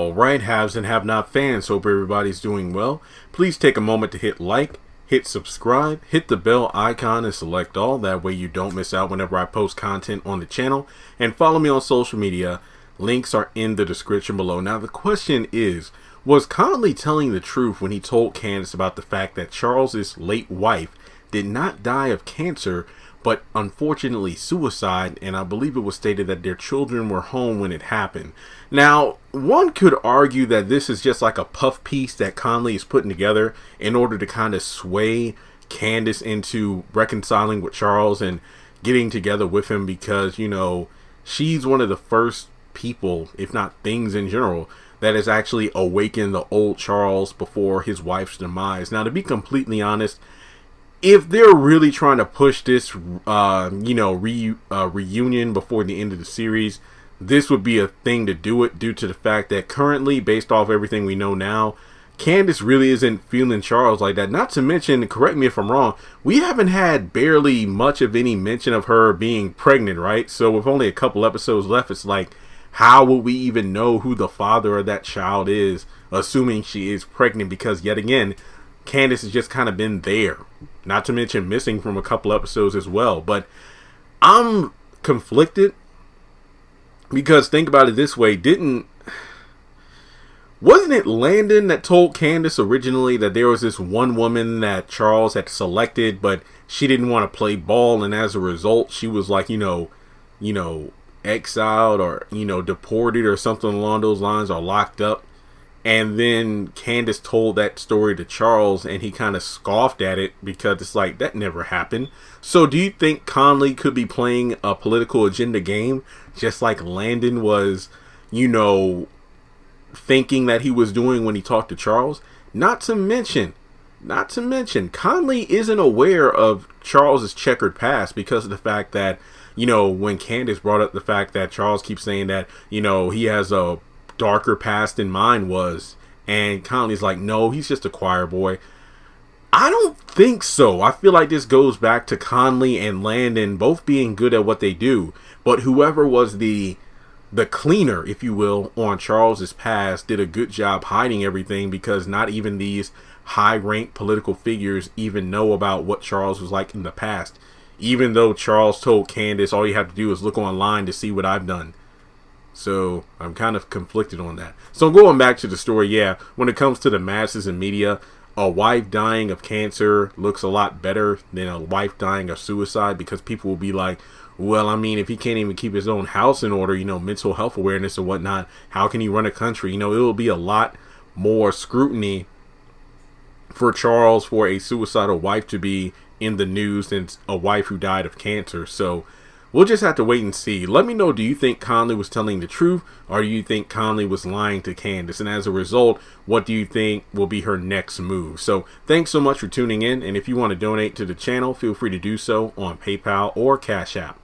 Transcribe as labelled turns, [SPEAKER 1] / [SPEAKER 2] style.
[SPEAKER 1] Alright, haves and have not fans, hope everybody's doing well. Please take a moment to hit like, hit subscribe, hit the bell icon and select all. That way you don't miss out whenever I post content on the channel. And follow me on social media. Links are in the description below. Now the question is, was Conley telling the truth when he told Candace about the fact that Charles's late wife did not die of cancer, but unfortunately suicide, and I believe it was stated that their children were home when it happened? Now, one could argue that this is just like a puff piece that Conley is putting together in order to kind of sway Candace into reconciling with Charles and getting together with him, because, you know, she's one of the first people, if not things in general, that has actually awakened the old Charles before his wife's demise. Now, to be completely honest, if they're really trying to push this, reunion before the end of the series, this would be a thing to do it, due to the fact that currently, based off everything we know now, Candace really isn't feeling Charles like that. Not to mention, correct me if I'm wrong, we haven't had barely much of any mention of her being pregnant, right? So with only a couple episodes left, it's like, how will we even know who the father of that child is, assuming she is pregnant? Because yet again, Candace has just kind of been there, not to mention missing from a couple episodes as well. But I'm conflicted, because think about it this way, wasn't it Landon that told Candace originally that there was this one woman that Charles had selected, but she didn't want to play ball, and as a result she was like, exiled or, deported or something along those lines, or locked up? And then Candace told that story to Charles, and he kind of scoffed at it, because it's like, that never happened. So do you think Conley could be playing a political agenda game, just like Landon was, thinking that he was doing when he talked to Charles? Not to mention, Conley isn't aware of Charles's checkered past, because of the fact that, when Candace brought up the fact that Charles keeps saying that, he has a darker past than mine was, and Conley's like, no, he's just a choir boy. I don't think so. I feel like this goes back to Conley and Landon both being good at what they do, but whoever was the cleaner, if you will, on Charles's past did a good job hiding everything, because not even these high-ranked political figures even know about what Charles was like in the past, even though Charles told Candace, all you have to do is look online to see what I've done. So I'm kind of conflicted on that. So going back to the story, yeah, when it comes to the masses and media, a wife dying of cancer looks a lot better than a wife dying of suicide, because people will be like, well, I mean, if he can't even keep his own house in order, mental health awareness and whatnot, how can he run a country? It will be a lot more scrutiny for Charles for a suicidal wife to be in the news than a wife who died of cancer. So we'll just have to wait and see. Let me know, do you think Conley was telling the truth, or do you think Conley was lying to Candace? And as a result, what do you think will be her next move? So thanks so much for tuning in, and if you want to donate to the channel, feel free to do so on PayPal or Cash App.